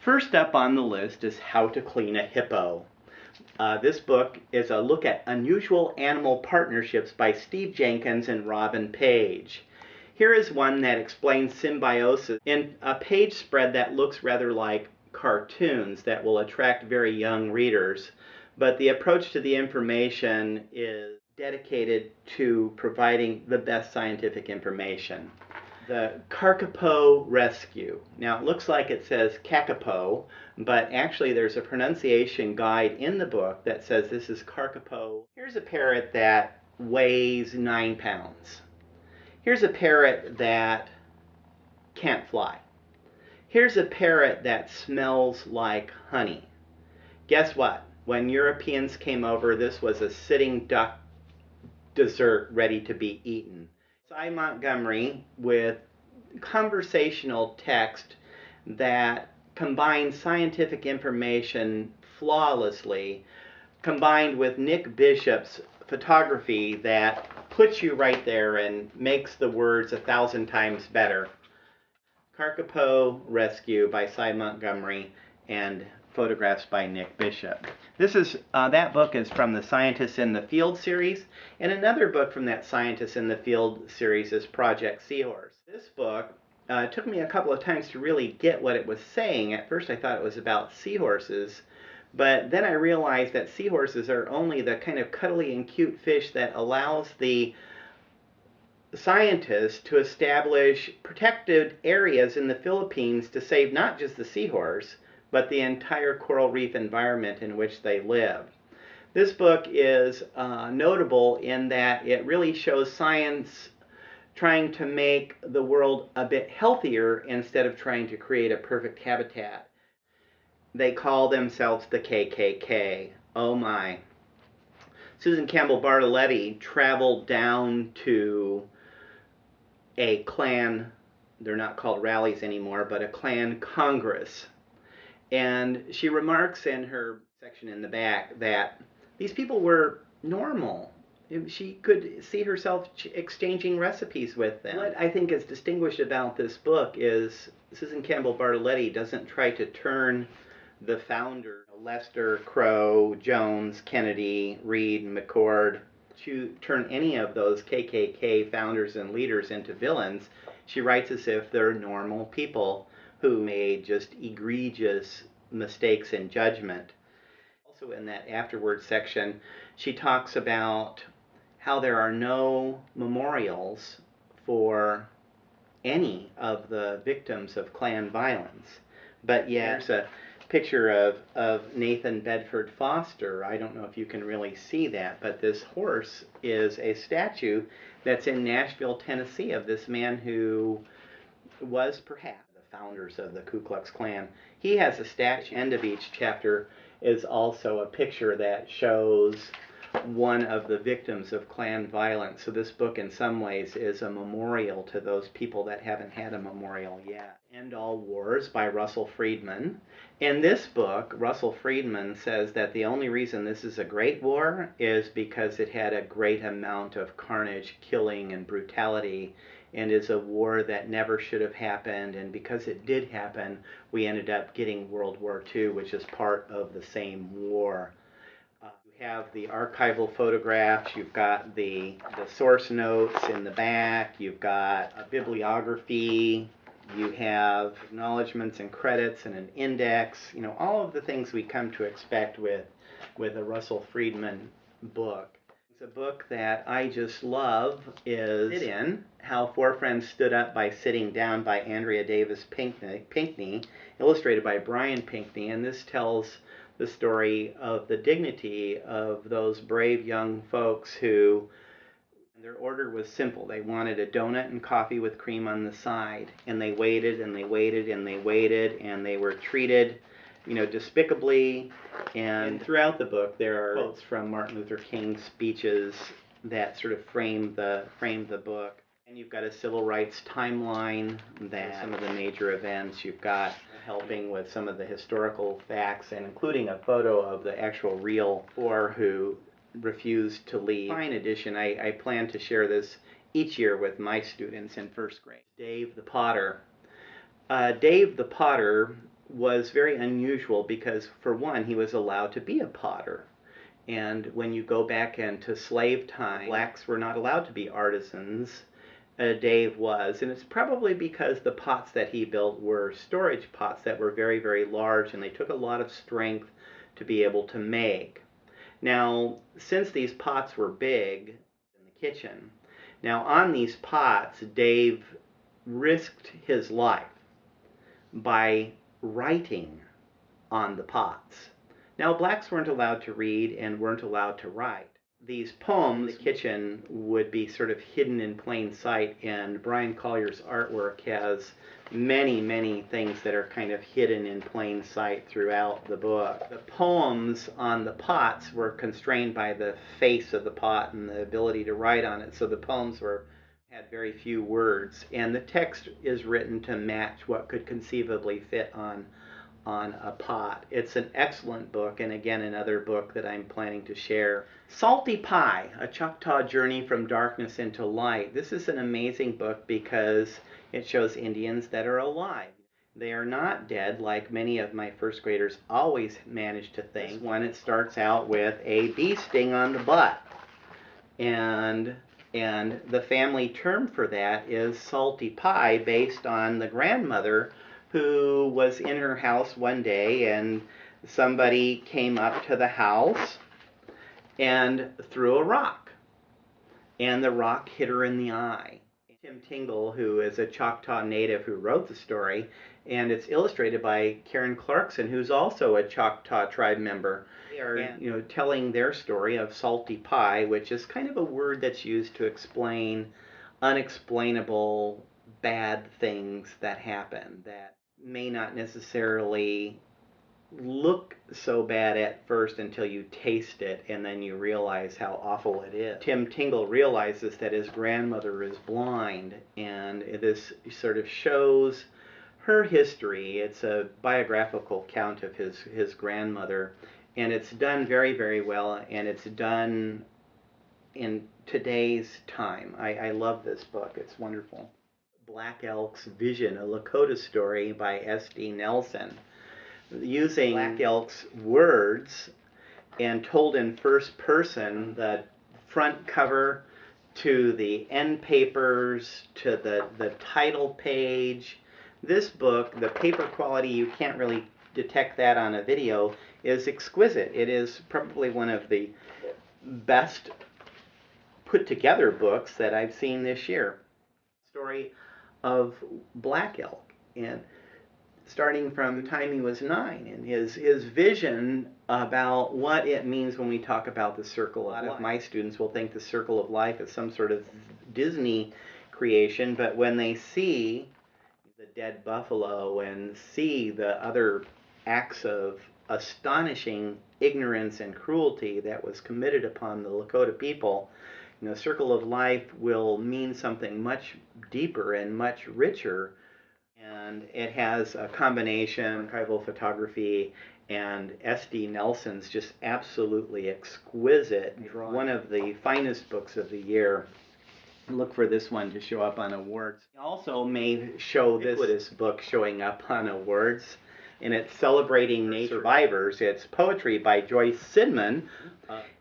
First up on the list is How to Clean a Hippo. This book is a look at unusual animal partnerships by Steve Jenkins and Robin Page. Here is one that explains symbiosis in a page spread that looks rather like cartoons that will attract very young readers. But the approach to the information is dedicated to providing the best scientific information. The Kakapo Rescue. Now it looks like it says Kakapo, but actually there's a pronunciation guide in the book that says this is Kakapo. Here's a parrot that weighs 9 pounds. Here's a parrot that can't fly. Here's a parrot that smells like honey. Guess what? When Europeans came over, this was a sitting duck dessert ready to be eaten. Cy Montgomery with conversational text that combines scientific information flawlessly, combined with Nick Bishop's photography that puts you right there and makes the words 1,000 times better. Kakapo Rescue by Cy Montgomery and photographs by Nick Bishop. That book is from the Scientists in the Field series, and another book from that Scientists in the Field series is Project Seahorse. This book took me a couple of times to really get what it was saying. At first I thought it was about seahorses, but then I realized that seahorses are only the kind of cuddly and cute fish that allows the scientists to establish protected areas in the Philippines to save not just the seahorse, but the entire coral reef environment in which they live. This book is notable in that it really shows science trying to make the world a bit healthier instead of trying to create a perfect habitat. They call themselves the KKK. Oh my. Susan Campbell Bartoletti traveled down to a Klan, they're not called rallies anymore, but a Klan Congress. And she remarks in her section in the back that these people were normal. She could see herself exchanging recipes with them. What I think is distinguished about this book is Susan Campbell Bartoletti doesn't try to turn the founder, Lester, Crow, Jones, Kennedy, Reed, McCord, to turn any of those KKK founders and leaders into villains. She writes as if they're normal people who made just egregious mistakes in judgment. Also in that afterward section, she talks about how there are no memorials for any of the victims of Klan violence. But yet, there's a picture of Nathan Bedford Foster. I don't know if you can really see that, but this horse is a statue that's in Nashville, Tennessee, of this man who was perhaps the founders of the Ku Klux Klan. He has a statue. End of each chapter is also a picture that shows one of the victims of Klan violence. So this book in some ways is a memorial to those people that haven't had a memorial yet. End All Wars by Russell Friedman. In this book, Russell Friedman says that the only reason this is a great war is because it had a great amount of carnage, killing, and brutality, and is a war that never should have happened, and because it did happen, we ended up getting World War II, which is part of the same war. You have the archival photographs, you've got the source notes in the back, you've got a bibliography, you have acknowledgments and credits and an index, all of the things we come to expect with a Russell Friedman book. The book that I just love is Sit In, How Four Friends Stood Up by Sitting Down by Andrea Davis Pinkney, illustrated by Brian Pinkney, and this tells the story of the dignity of those brave young folks who, their order was simple. They wanted a donut and coffee with cream on the side, and they waited and they waited and they waited, and they were treated despicably. And throughout the book there are quotes from Martin Luther King's speeches that sort of frame the book. And you've got a civil rights timeline that some of the major events. You've got helping with some of the historical facts, and including a photo of the actual real four who refused to leave. Fine edition. I plan to share this each year with my students in first grade. Dave the Potter. Dave the Potter was very unusual because, for one, he was allowed to be a potter. And when you go back into slave time, blacks were not allowed to be artisans. Dave was, and it's probably because the pots that he built were storage pots that were very, very large, and they took a lot of strength to be able to make. Now, since these pots were big in the kitchen, now on these pots, Dave risked his life by writing on the pots. Now, blacks weren't allowed to read and weren't allowed to write. These poems in the kitchen would be sort of hidden in plain sight, and Brian Collier's artwork has many, many things that are kind of hidden in plain sight throughout the book. The poems on the pots were constrained by the face of the pot and the ability to write on it, so the poems had very few words, and the text is written to match what could conceivably fit on a pot. It's an excellent book, and again, another book that I'm planning to share. Salty Pie, A Choctaw Journey from Darkness into Light. This is an amazing book because it shows Indians that are alive. They are not dead like many of my first graders always manage to think. This one, it starts out with a bee sting on the butt. And the family term for that is salty pie, based on the grandmother who was in her house one day, and somebody came up to the house and threw a rock, and the rock hit her in the eye. Tim Tingle, who is a Choctaw native who wrote the story, and it's illustrated by Karen Clarkson, who's also a Choctaw tribe member. They are, telling their story of salty pie, which is kind of a word that's used to explain unexplainable bad things that happen that may not necessarily look so bad at first until you taste it, and then you realize how awful it is. Tim Tingle realizes that his grandmother is blind, and this sort of shows her history. It's a biographical account of his grandmother, and it's done very, very well, and it's done in today's time. I love this book. It's wonderful. Black Elk's Vision, a Lakota story by S.D. Nelson. Using Black Elk's words and told in first person, the front cover to the end papers to the title page. This book, the paper quality, you can't really detect that on a video, is exquisite. It is probably one of the best put together books that I've seen this year. Story of Black Elk, and starting from the time he was 9, and his vision about what it means when we talk about the circle of life. A lot of my students will think the circle of life is some sort of Disney creation, but when they see the dead buffalo and see the other acts of astonishing ignorance and cruelty that was committed upon the Lakota people, circle of life will mean something much deeper and much richer. And it has a combination archival photography and S.D. Nelson's just absolutely exquisite drawing. One of the finest books of the year. Look for this one to show up on awards. We also may show this book showing up on awards, and it's Celebrating Nature Survivors. It's poetry by Joyce Sidman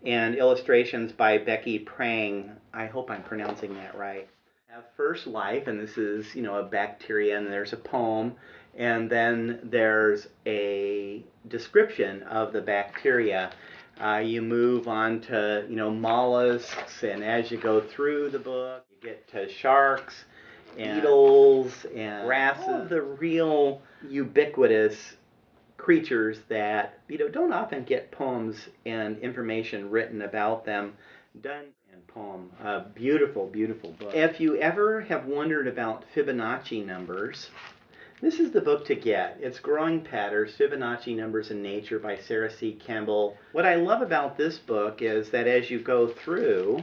and illustrations by Becky Prang. I hope I'm pronouncing that right. Have First Life, and this is, a bacteria, and there's a poem, and then there's a description of the bacteria. You move on to, mollusks, and as you go through the book, you get to sharks and beetles and grasses, all the real ubiquitous creatures that, don't often get poems and information written about them done in poem. A beautiful, beautiful book. If you ever have wondered about Fibonacci numbers, this is the book to get. It's Growing Patterns, Fibonacci Numbers in Nature by Sarah C. Campbell. What I love about this book is that as you go through,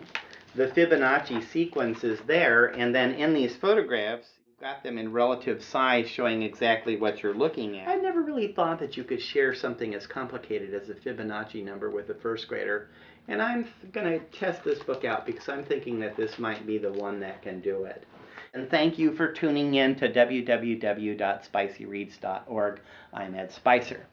the Fibonacci sequence is there, and then in these photographs, you've got them in relative size showing exactly what you're looking at. I've never really thought that you could share something as complicated as a Fibonacci number with a first grader, and I'm going to test this book out because I'm thinking that this might be the one that can do it. And thank you for tuning in to www.spicyreads.org. I'm Ed Spicer.